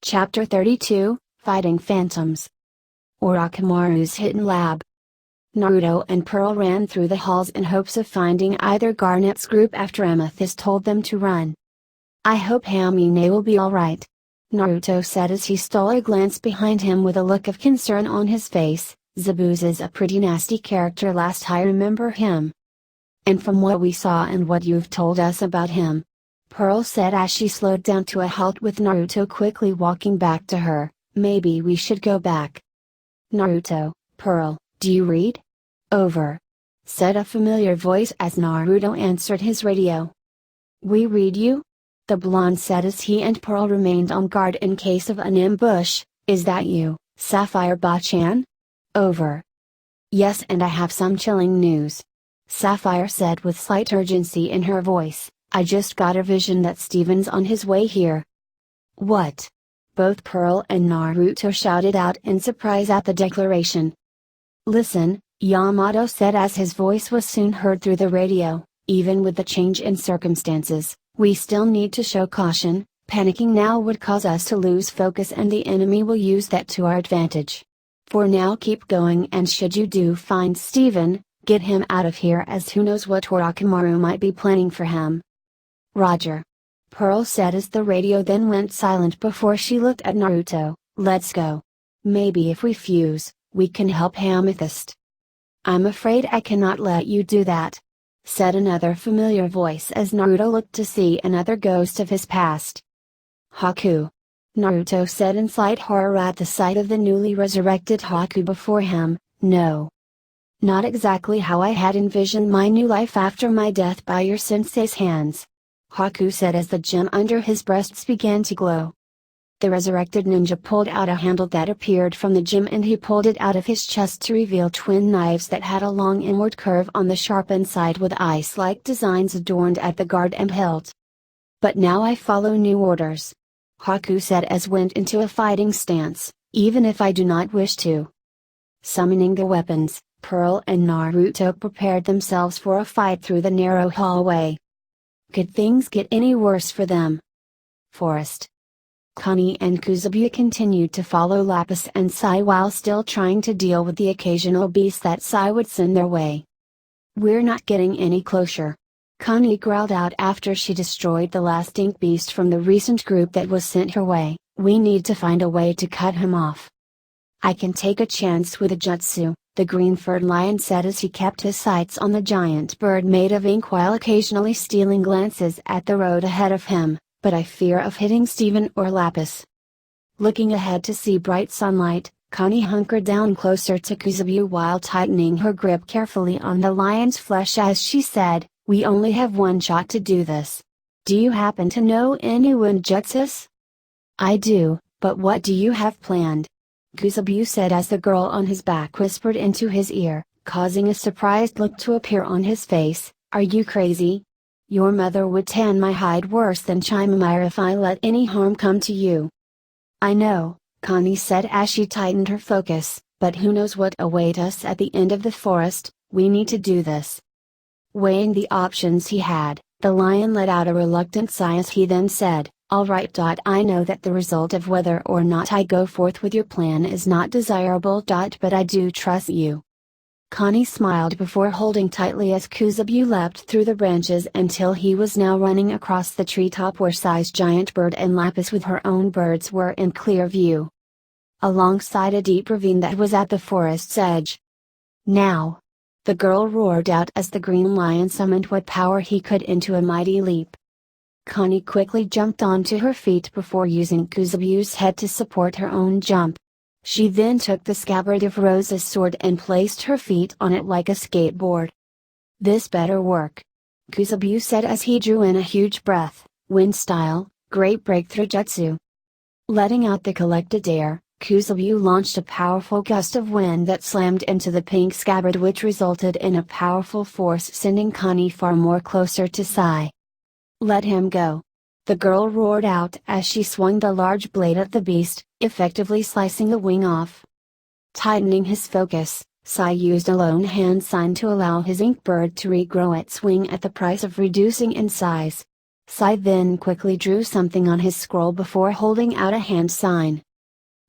Chapter 32, Fighting Phantoms. Orochimaru's Hidden Lab. Naruto and Pearl ran through the halls in hopes of finding either Garnet's group after Amethyst told them to run. "I hope Hamine will be alright," Naruto said as he stole a glance behind him with a look of concern on his face. "Zabuza's a pretty nasty character last I remember him. And from what we saw and what you've told us about him," Pearl said as she slowed down to a halt with Naruto quickly walking back to her, "maybe we should go back." "Naruto, Pearl, do you read?" "Over," said a familiar voice as Naruto answered his radio. "We read you?" the blonde said as he and Pearl remained on guard in case of an ambush. "Is that you, Sapphire Bachan?" "Over." "Yes, and I have some chilling news," Sapphire said with slight urgency in her voice. "I just got a vision that Steven's on his way here." "What?" both Pearl and Naruto shouted out in surprise at the declaration. "Listen," Yamato said as his voice was soon heard through the radio, "even with the change in circumstances, we still need to show caution. Panicking now would cause us to lose focus and the enemy will use that to our advantage. For now keep going, and should you do find Steven, get him out of here, as who knows what Orochimaru might be planning for him." "Roger," Pearl said as the radio then went silent before she looked at Naruto. "Let's go. Maybe if we fuse, we can help Amethyst." "I'm afraid I cannot let you do that," said another familiar voice as Naruto looked to see another ghost of his past. "Haku," Naruto said in slight horror at the sight of the newly resurrected Haku before him. "No. Not exactly how I had envisioned my new life after my death by your sensei's hands," Haku said as the gem under his breasts began to glow. The resurrected ninja pulled out a handle that appeared from the gem and he pulled it out of his chest to reveal twin knives that had a long inward curve on the sharpened side with ice-like designs adorned at the guard and hilt. "But now I follow new orders," Haku said as went into a fighting stance, "even if I do not wish to." Summoning the weapons, Pearl and Naruto prepared themselves for a fight through the narrow hallway. Could things get any worse for them? Forest. Connie and Kuzubu continued to follow Lapis and Sai while still trying to deal with the occasional beast that Sai would send their way. "We're not getting any closer," Connie growled out after she destroyed the last ink beast from the recent group that was sent her way. "We need to find a way to cut him off." "I can take a chance with a jutsu," the green-furred lion said as he kept his sights on the giant bird made of ink while occasionally stealing glances at the road ahead of him, "but I fear of hitting Steven or Lapis." Looking ahead to see bright sunlight, Connie hunkered down closer to Kuzubu while tightening her grip carefully on the lion's flesh as she said, "We only have one shot to do this. Do you happen to know any ninjutsus?" "I do, but what do you have planned?" Kuzubu said as the girl on his back whispered into his ear, causing a surprised look to appear on his face. "Are you crazy? Your mother would tan my hide worse than Chimamira if I let any harm come to you." "I know," Connie said as she tightened her focus, "but who knows what awaits us at the end of the forest. We need to do this." Weighing the options he had, the lion let out a reluctant sigh as he then said, "All right. I know that the result of whether or not I go forth with your plan is not desirable. But I do trust you." Connie smiled before holding tightly as Kuzubu leapt through the branches until he was now running across the treetop where Sai's giant bird and Lapis with her own birds were in clear view, alongside a deep ravine that was at the forest's edge. "Now!" the girl roared out as the green lion summoned what power he could into a mighty leap. Connie quickly jumped onto her feet before using Kuzubu's head to support her own jump. She then took the scabbard of Rosa's sword and placed her feet on it like a skateboard. "This better work," Kuzubu said as he drew in a huge breath. "Wind style, great breakthrough jutsu." Letting out the collected air, Kuzubu launched a powerful gust of wind that slammed into the pink scabbard, which resulted in a powerful force sending Connie far more closer to Sai. "Let him go," the girl roared out as she swung the large blade at the beast, effectively slicing the wing off. Tightening his focus, Sai used a lone hand sign to allow his ink bird to regrow its wing at the price of reducing in size. Sai then quickly drew something on his scroll before holding out a hand sign.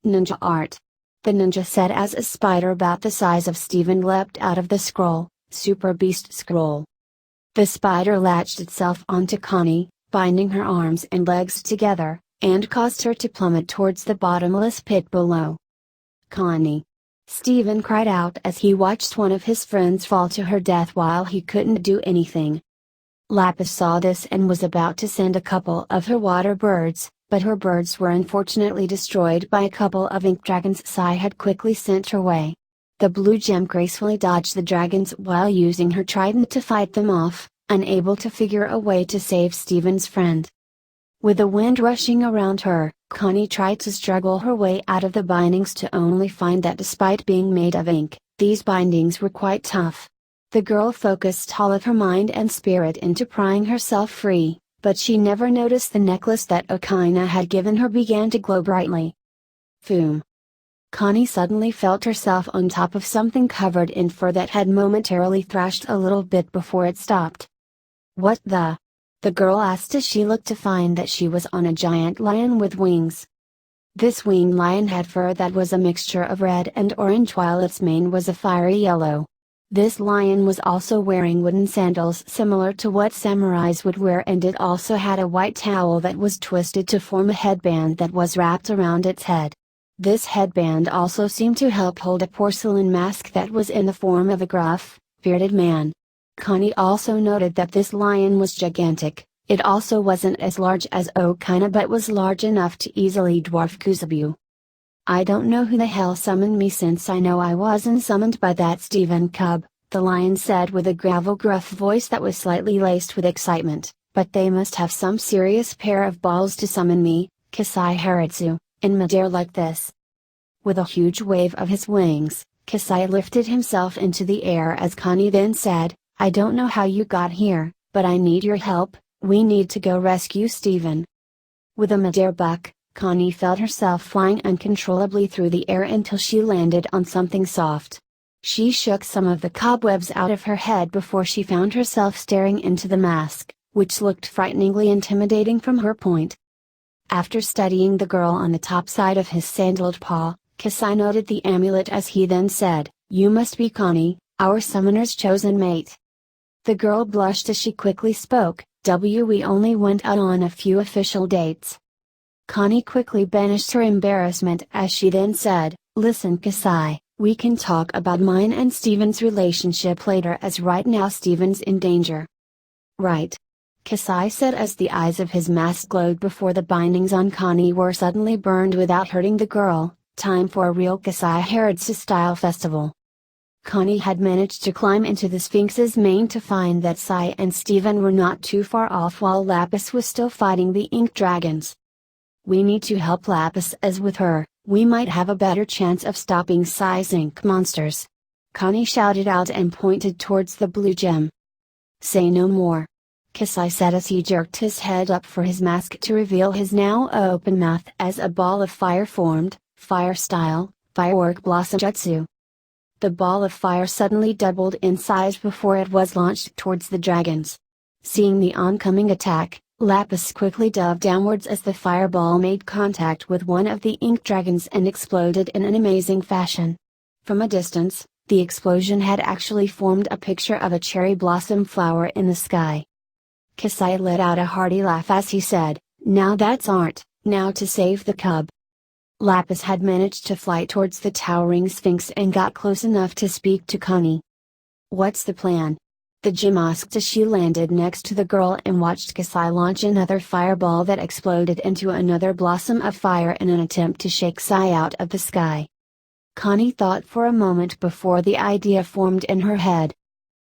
Ninja art. The ninja said as a spider about the size of Steven leapt out of the scroll, Super Beast Scroll. The spider latched itself onto Connie, binding her arms and legs together, and caused her to plummet towards the bottomless pit below. Connie! Steven cried out as he watched one of his friends fall to her death while he couldn't do anything. Lapis saw this and was about to send a couple of her water birds, but her birds were unfortunately destroyed by a couple of ink dragons Sai had quickly sent her way. The blue gem gracefully dodged the dragons while using her trident to fight them off, unable to figure a way to save Steven's friend. With the wind rushing around her, Connie tried to struggle her way out of the bindings to only find that despite being made of ink, these bindings were quite tough. The girl focused all of her mind and spirit into prying herself free, but she never noticed the necklace that Okaina had given her began to glow brightly. Foom! Connie suddenly felt herself on top of something covered in fur that had momentarily thrashed a little bit before it stopped. What the? The girl asked as she looked to find that she was on a giant lion with wings. This winged lion had fur that was a mixture of red and orange while its mane was a fiery yellow. This lion was also wearing wooden sandals similar to what samurais would wear, and it also had a white towel that was twisted to form a headband that was wrapped around its head. This headband also seemed to help hold a porcelain mask that was in the form of a gruff, bearded man. Connie also noted that this lion was gigantic. It also wasn't as large as Okaina but was large enough to easily dwarf Kuzabu. I don't know who the hell summoned me since I know I wasn't summoned by that Steven cub, the lion said with a gravel gruff voice that was slightly laced with excitement, but they must have some serious pair of balls to summon me, Kasai Haritsu, in midair like this. With a huge wave of his wings, Kasai lifted himself into the air as Connie then said, I don't know how you got here, but I need your help. We need to go rescue Steven. With a midair buck, Connie felt herself flying uncontrollably through the air until she landed on something soft. She shook some of the cobwebs out of her head before she found herself staring into the mask, which looked frighteningly intimidating from her point. After studying the girl on the top side of his sandaled paw, Kasai noted the amulet as he then said, You must be Connie, our summoner's chosen mate. The girl blushed as she quickly spoke, We only went out on a few official dates. Connie quickly banished her embarrassment as she then said, Listen Kasai, we can talk about mine and Steven's relationship later as right now Steven's in danger. Right. Kasai said as the eyes of his mask glowed before the bindings on Connie were suddenly burned without hurting the girl. Time for a real Kasai Haritsu style festival. Connie had managed to climb into the Sphinx's mane to find that Sai and Steven were not too far off while Lapis was still fighting the ink dragons. We need to help Lapis as with her, we might have a better chance of stopping Sai's ink monsters. Connie shouted out and pointed towards the blue gem. Say no more. Kasai said as he jerked his head up for his mask to reveal his now open mouth as a ball of fire formed, fire style, firework blossom jutsu. The ball of fire suddenly doubled in size before it was launched towards the dragons. Seeing the oncoming attack, Lapis quickly dove downwards as the fireball made contact with one of the ink dragons and exploded in an amazing fashion. From a distance, the explosion had actually formed a picture of a cherry blossom flower in the sky. Kasai let out a hearty laugh as he said, Now that's art, now to save the cub. Lapis had managed to fly towards the towering Sphinx and got close enough to speak to Connie. What's the plan? The gem asked as she landed next to the girl and watched Kasai launch another fireball that exploded into another blossom of fire in an attempt to shake Sai out of the sky. Connie thought for a moment before the idea formed in her head.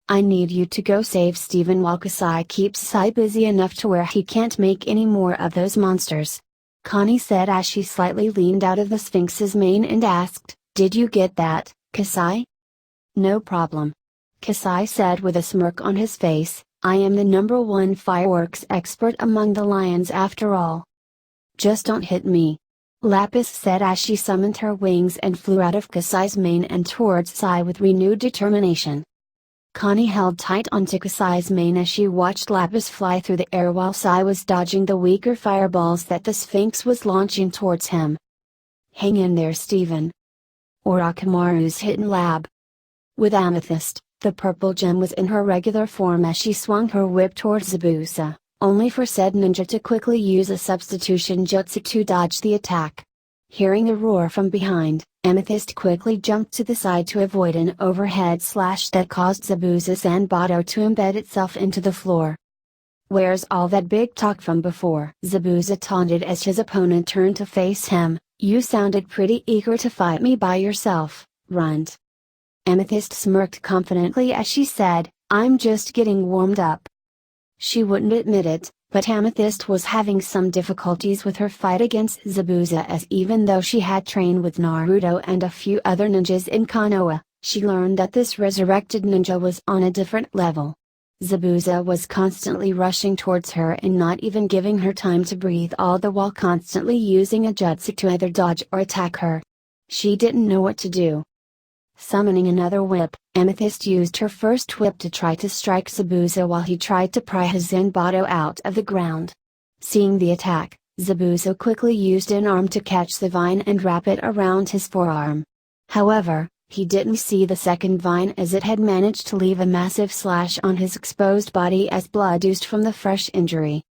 I need you to go save Steven while Kasai keeps Sai busy enough to where he can't make any more of those monsters. Connie said as she slightly leaned out of the Sphinx's mane and asked, Did you get that, Kasai? No problem. Kasai said with a smirk on his face, I am the #1 fireworks expert among the lions after all. Just don't hit me. Lapis said as she summoned her wings and flew out of Kasai's mane and towards Sai with renewed determination. Connie held tight onto Kasai's mane as she watched lapis fly through the air while Sai was dodging the weaker fireballs that the Sphinx was launching towards him. Hang in there, Steven. Orochimaru's hidden lab. With Amethyst, the purple gem was in her regular form as she swung her whip towards Zabuza, only for said ninja to quickly use a substitution jutsu to dodge the attack. Hearing a roar from behind, Amethyst quickly jumped to the side to avoid an overhead slash that caused Zabuza's Zanbato to embed itself into the floor. Where's all that big talk from before? Zabuza taunted as his opponent turned to face him. You sounded pretty eager to fight me by yourself, runt. Amethyst smirked confidently as she said, I'm just getting warmed up. She wouldn't admit it, but Amethyst was having some difficulties with her fight against Zabuza, as even though she had trained with Naruto and a few other ninjas in Konoha, she learned that this resurrected ninja was on a different level. Zabuza was constantly rushing towards her and not even giving her time to breathe, all the while constantly using a jutsu to either dodge or attack her. She didn't know what to do. Summoning another whip, Amethyst used her first whip to try to strike Zabuza while he tried to pry his Zanbato out of the ground. Seeing the attack, Zabuza quickly used an arm to catch the vine and wrap it around his forearm. However, he didn't see the second vine as it had managed to leave a massive slash on his exposed body as blood oozed from the fresh injury.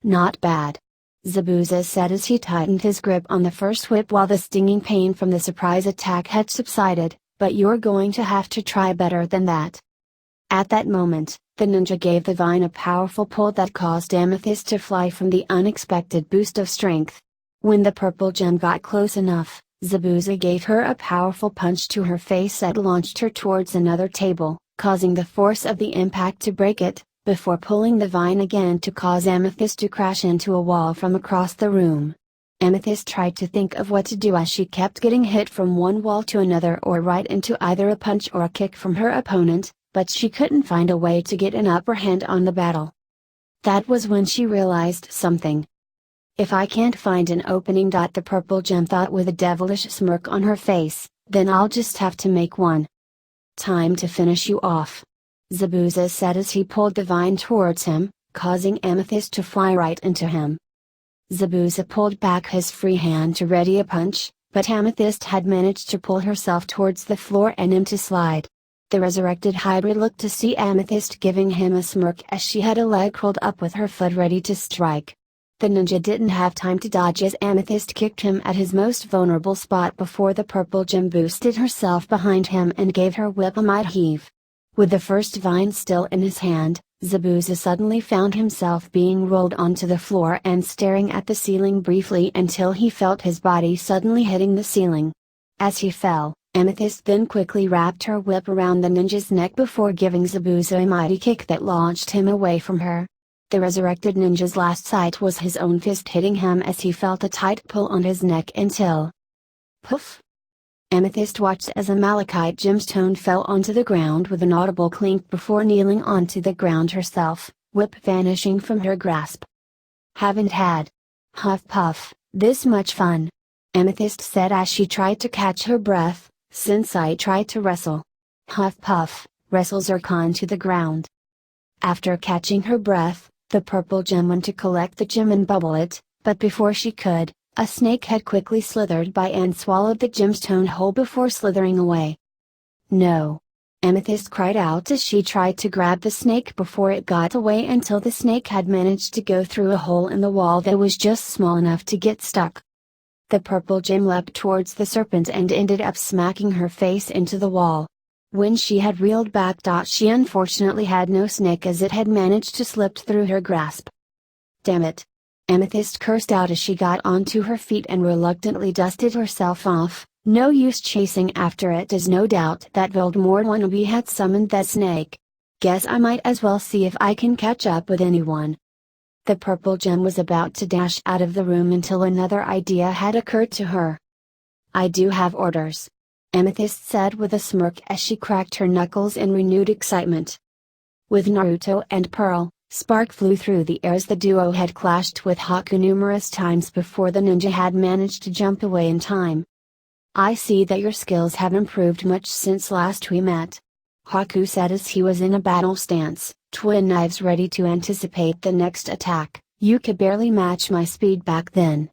Not bad. Zabuza said as he tightened his grip on the first whip while the stinging pain from the surprise attack had subsided, but you're going to have to try better than that. At that moment, the ninja gave the vine a powerful pull that caused Amethyst to fly from the unexpected boost of strength. When the purple gem got close enough, Zabuza gave her a powerful punch to her face that launched her towards another table, causing the force of the impact to break it, before pulling the vine again to cause Amethyst to crash into a wall from across the room. Amethyst tried to think of what to do as she kept getting hit from one wall to another or right into either a punch or a kick from her opponent, but she couldn't find a way to get an upper hand on the battle. That was when she realized something. If I can't find an opening. The purple gem thought with a devilish smirk on her face, then I'll just have to make one. Time to finish you off. Zabuza said as he pulled the vine towards him, causing Amethyst to fly right into him. Zabuza pulled back his free hand to ready a punch, but Amethyst had managed to pull herself towards the floor and him to slide. The resurrected Hydra looked to see Amethyst giving him a smirk as she had a leg curled up with her foot ready to strike. The ninja didn't have time to dodge as Amethyst kicked him at his most vulnerable spot before the purple gem boosted herself behind him and gave her whip a mighty heave. With the first vine still in his hand, Zabuza suddenly found himself being rolled onto the floor and staring at the ceiling briefly until he felt his body suddenly hitting the ceiling. As he fell, Amethyst then quickly wrapped her whip around the ninja's neck before giving Zabuza a mighty kick that launched him away from her. The resurrected ninja's last sight was his own fist hitting him as he felt a tight pull on his neck until... poof! Amethyst watched as a malachite gemstone fell onto the ground with an audible clink before kneeling onto the ground herself, whip vanishing from her grasp. Haven't had, huff puff, this much fun, Amethyst said as she tried to catch her breath, since I tried to wrestle. Huff puff, wrestles are con to the ground. After catching her breath, the purple gem went to collect the gem and bubble it, but before she could, a snake had quickly slithered by and swallowed the gemstone whole before slithering away. No! Amethyst cried out as she tried to grab the snake before it got away until the snake had managed to go through a hole in the wall that was just small enough to get stuck. The purple gem leapt towards the serpent and ended up smacking her face into the wall. When she had reeled back, she unfortunately had no snake as it had managed to slip through her grasp. Damn it! Amethyst cursed out as she got onto her feet and reluctantly dusted herself off. No use chasing after it, as no doubt that Voldemort wannabe had summoned that snake. Guess I might as well see if I can catch up with anyone. The purple gem was about to dash out of the room until another idea had occurred to her. I do have orders, Amethyst said with a smirk as she cracked her knuckles in renewed excitement. With Naruto and Pearl, spark flew through the air as the duo had clashed with Haku numerous times before the ninja had managed to jump away in time. I see that your skills have improved much since last we met. Haku said as he was in a battle stance, twin knives ready to anticipate the next attack. You could barely match my speed back then.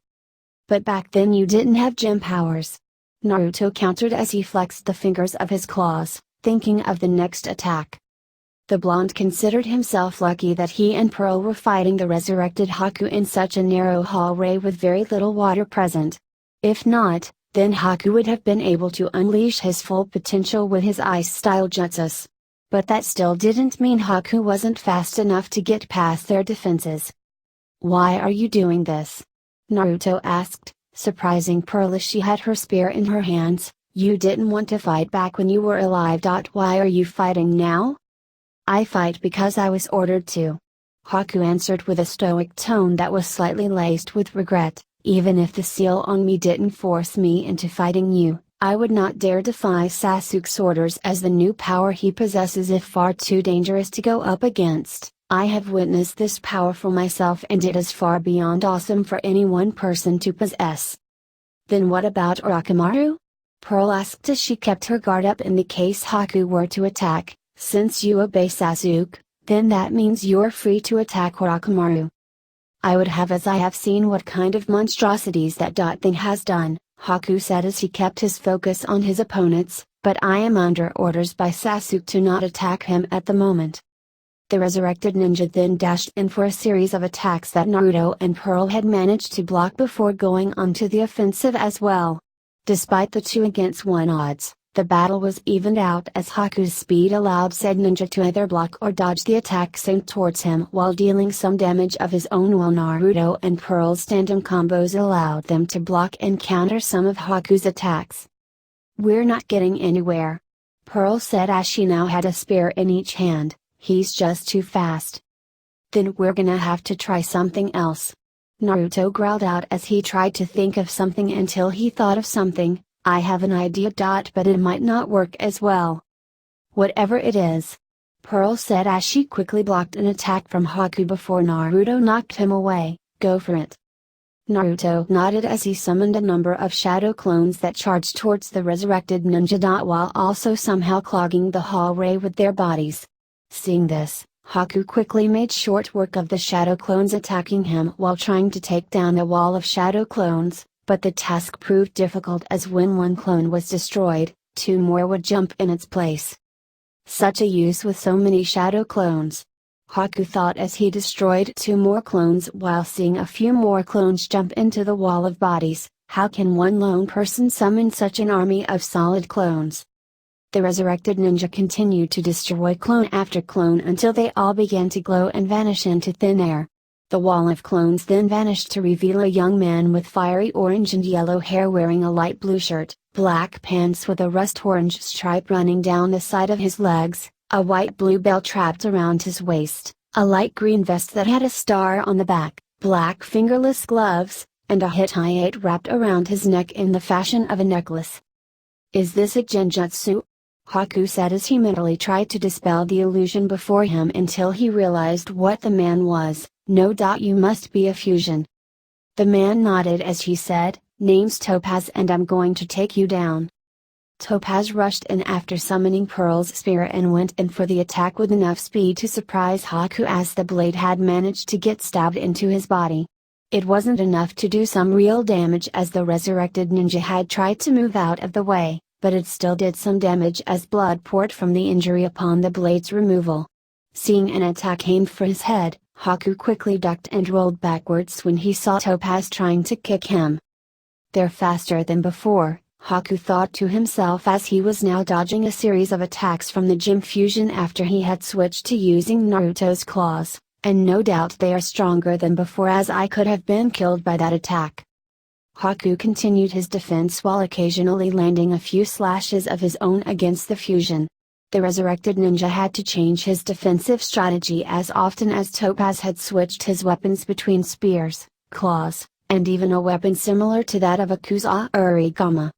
But back then you didn't have gem powers. Naruto countered as he flexed the fingers of his claws, thinking of the next attack. The blonde considered himself lucky that he and Pearl were fighting the resurrected Haku in such a narrow hallway with very little water present. If not, then Haku would have been able to unleash his full potential with his ice-style jutsus. But that still didn't mean Haku wasn't fast enough to get past their defenses. "Why are you doing this?" Naruto asked, surprising Pearl as she had her spear in her hands. "You didn't want to fight back when you were alive. Why are you fighting now?" "I fight because I was ordered to," Haku answered with a stoic tone that was slightly laced with regret. "Even if the seal on me didn't force me into fighting you, I would not dare defy Sasuke's orders, as the new power he possesses is far too dangerous to go up against. I have witnessed this power for myself and it is far beyond awesome for any one person to possess." "Then what about Orochimaru?" Pearl asked as she kept her guard up in the case Haku were to attack. "Since you obey Sasuke, then that means you're free to attack Orochimaru." "I would have, as I have seen what kind of monstrosities that thing has done," Haku said as he kept his focus on his opponents, "but I am under orders by Sasuke to not attack him at the moment." The resurrected ninja then dashed in for a series of attacks that Naruto and Pearl had managed to block before going onto the offensive as well. Despite the 2-against-1 odds, the battle was evened out as Haku's speed allowed said ninja to either block or dodge the attack sent towards him while dealing some damage of his own, while Naruto and Pearl's tandem combos allowed them to block and counter some of Haku's attacks. "We're not getting anywhere," Pearl said as she now had a spear in each hand. "He's just too fast." "Then we're gonna have to try something else," Naruto growled out as he tried to think of something until he thought of something. "I have an idea. But it might not work as well." "Whatever it is," Pearl said as she quickly blocked an attack from Haku before Naruto knocked him away. "Go for it." Naruto nodded as he summoned a number of shadow clones that charged towards the resurrected ninja. While also somehow clogging the hallway with their bodies. Seeing this, Haku quickly made short work of the shadow clones attacking him while trying to take down the wall of shadow clones. But the task proved difficult as when one clone was destroyed, 2 more would jump in its place. Such a use with so many shadow clones, Haku thought as he destroyed 2 more clones while seeing a few more clones jump into the wall of bodies. How can one lone person summon such an army of solid clones? The resurrected ninja continued to destroy clone after clone until they all began to glow and vanish into thin air. The wall of clones then vanished to reveal a young man with fiery orange and yellow hair wearing a light blue shirt, black pants with a rust orange stripe running down the side of his legs, a white blue belt wrapped around his waist, a light green vest that had a star on the back, black fingerless gloves, and a Hittite wrapped around his neck in the fashion of a necklace. "Is this a genjutsu?" Haku said as he mentally tried to dispel the illusion before him until he realized what the man was. "No. You must be a fusion." The man nodded as he said, "Name's Topaz and I'm going to take you down." Topaz rushed in after summoning Pearl's spear and went in for the attack with enough speed to surprise Haku as the blade had managed to get stabbed into his body. It wasn't enough to do some real damage as the resurrected ninja had tried to move out of the way, but it still did some damage as blood poured from the injury upon the blade's removal. Seeing an attack aimed for his head, Haku quickly ducked and rolled backwards when he saw Topaz trying to kick him. "They're faster than before," Haku thought to himself as he was now dodging a series of attacks from the gym fusion after he had switched to using Naruto's claws, "and no doubt they are stronger than before, as I could have been killed by that attack." Haku continued his defense while occasionally landing a few slashes of his own against the fusion. The resurrected ninja had to change his defensive strategy as often as Topaz had switched his weapons between spears, claws, and even a weapon similar to that of a Kuza-Urigama.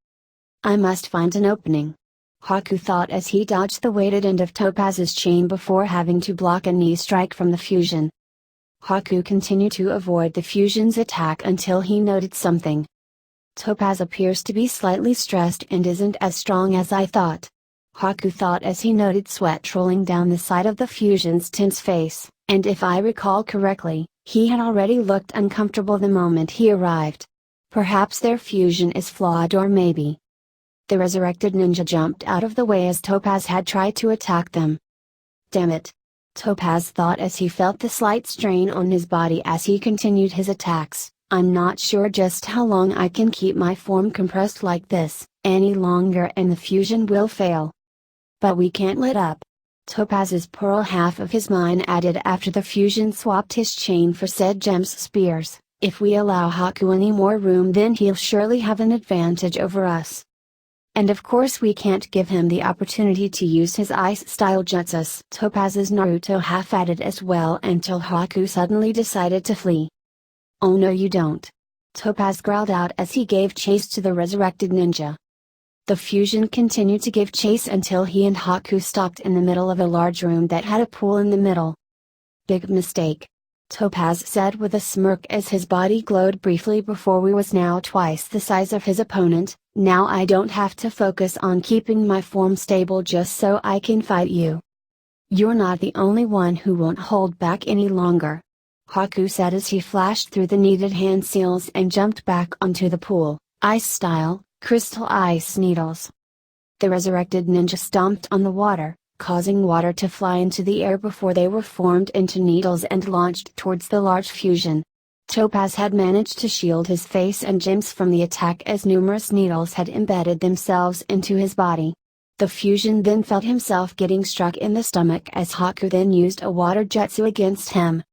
"I must find an opening," Haku thought as he dodged the weighted end of Topaz's chain before having to block a knee strike from the fusion. Haku continued to avoid the fusion's attack until he noted something. "Topaz appears to be slightly stressed and isn't as strong as I thought." Haku thought as he noted sweat rolling down the side of the fusion's tense face, and if I recall correctly, he had already looked uncomfortable the moment he arrived. Perhaps their fusion is flawed, or maybe. The resurrected ninja jumped out of the way as Topaz had tried to attack them. Damn it! Topaz thought as he felt the slight strain on his body as he continued his attacks. I'm not sure just how long I can keep my form compressed like this, any longer and the fusion will fail. But we can't let up. Topaz's pearl half of his mind added after the fusion swapped his chain for said gem's spears. If we allow Haku any more room, then he'll surely have an advantage over us. And of course we can't give him the opportunity to use his ice-style jutsus. Topaz's Naruto half added as well until Haku suddenly decided to flee. Oh no you don't! Topaz growled out as he gave chase to the resurrected ninja. The fusion continued to give chase until he and Haku stopped in the middle of a large room that had a pool in the middle. Big mistake. Topaz said with a smirk as his body glowed briefly before we was now twice the size of his opponent. Now I don't have to focus on keeping my form stable just so I can fight you. You're not the only one who won't hold back any longer. Haku said as he flashed through the needed hand seals and jumped back onto the pool, ice style, crystal ice needles. The resurrected ninja stomped on the water, causing water to fly into the air before they were formed into needles and launched towards the large fusion. Topaz had managed to shield his face and gems from the attack as numerous needles had embedded themselves into his body. The fusion then felt himself getting struck in the stomach as Haku then used a water jutsu against him.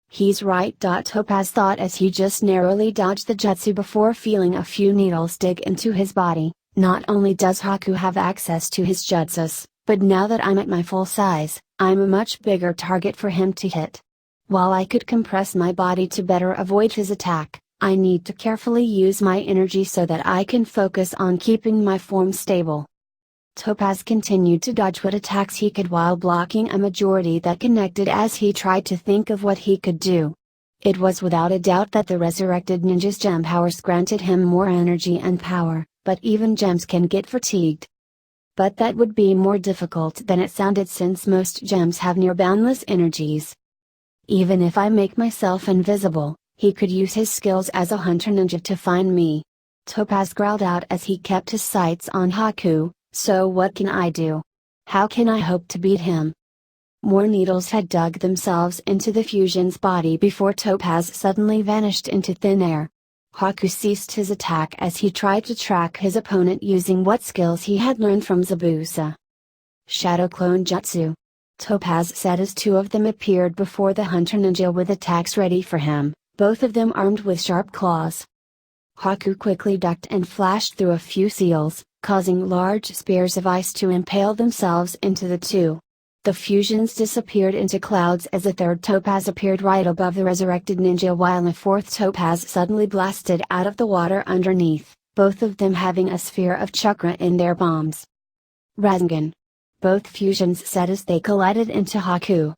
He's right. Topaz thought as he just narrowly dodged the jutsu before feeling a few needles dig into his body. Not only does Haku have access to his jutsus, but now that I'm at my full size, I'm a much bigger target for him to hit. While I could compress my body to better avoid his attack, I need to carefully use my energy so that I can focus on keeping my form stable. Topaz continued to dodge what attacks he could while blocking a majority that connected as he tried to think of what he could do. It was without a doubt that the resurrected ninja's gem powers granted him more energy and power, but even gems can get fatigued. But that would be more difficult than it sounded since most gems have near boundless energies. Even if I make myself invisible, he could use his skills as a hunter ninja to find me. Topaz growled out as he kept his sights on Haku. So what can I do? How can I hope to beat him? More needles had dug themselves into the fusion's body before Topaz suddenly vanished into thin air. Haku ceased his attack as he tried to track his opponent using what skills he had learned from Zabuza. Shadow Clone Jutsu. Topaz said as two of them appeared before the hunter ninja with attacks ready for him, both of them armed with sharp claws. Haku quickly ducked and flashed through a few seals, causing large spears of ice to impale themselves into the two. The fusions disappeared into clouds as a third Topaz appeared right above the resurrected ninja while a fourth Topaz suddenly blasted out of the water underneath, both of them having a sphere of chakra in their palms. Rasengan. Both fusions said as they collided into Haku.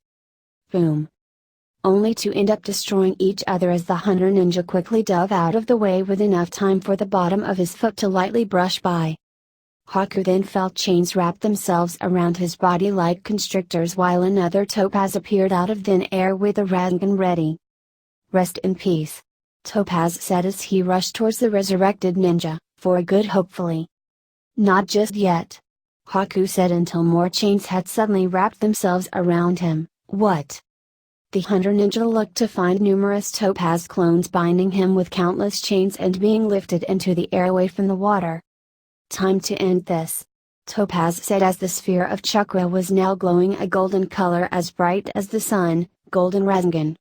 Boom. Only to end up destroying each other as the hunter ninja quickly dove out of the way with enough time for the bottom of his foot to lightly brush by. Haku then felt chains wrap themselves around his body like constrictors while another Topaz appeared out of thin air with a Rasengan ready. Rest in peace. Topaz said as he rushed towards the resurrected ninja, for a good hopefully. Not just yet. Haku said until more chains had suddenly wrapped themselves around him. What? The hunter ninja looked to find numerous Topaz clones binding him with countless chains and being lifted into the air away from the water. Time to end this. Topaz said as the sphere of chakra was now glowing a golden color as bright as the sun. Golden Rasengan.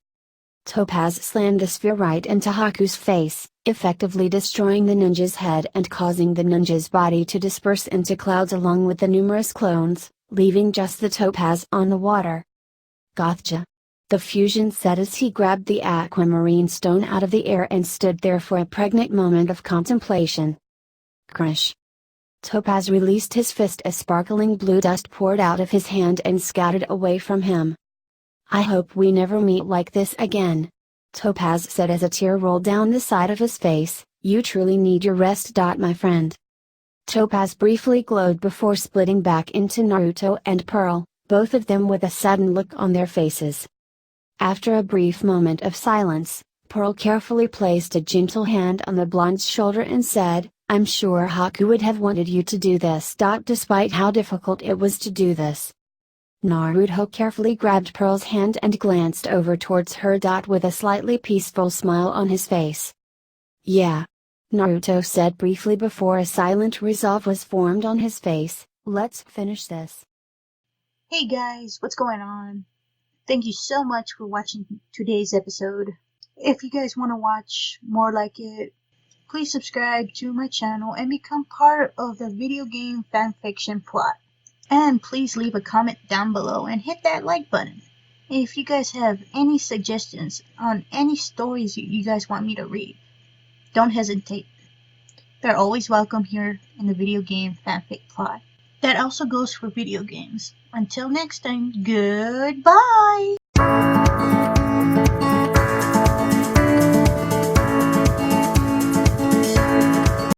Topaz slammed the sphere right into Haku's face, effectively destroying the ninja's head and causing the ninja's body to disperse into clouds along with the numerous clones, leaving just the Topaz on the water. Gotcha. The fusion said as he grabbed the aquamarine stone out of the air and stood there for a pregnant moment of contemplation. Crush. Topaz released his fist as sparkling blue dust poured out of his hand and scattered away from him. I hope we never meet like this again. Topaz said as a tear rolled down the side of his face. You truly need your rest. My friend. Topaz briefly glowed before splitting back into Naruto and Pearl, both of them with a sudden look on their faces. After a brief moment of silence, Pearl carefully placed a gentle hand on the blonde's shoulder and said, "I'm sure Haku would have wanted you to do this. Despite how difficult it was to do this." Naruto carefully grabbed Pearl's hand and glanced over towards her. With a slightly peaceful smile on his face. "Yeah," Naruto said briefly before a silent resolve was formed on his face, "let's finish this." Hey guys, what's going on? Thank you so much for watching today's episode. If you guys want to watch more like it, please subscribe to my channel and become part of the video game fanfiction plot. And please leave a comment down below and hit that like button. If you guys have any suggestions on any stories you guys want me to read, don't hesitate. They're always welcome here in the video game fanfic plot. That also goes for video games. Until next time, goodbye!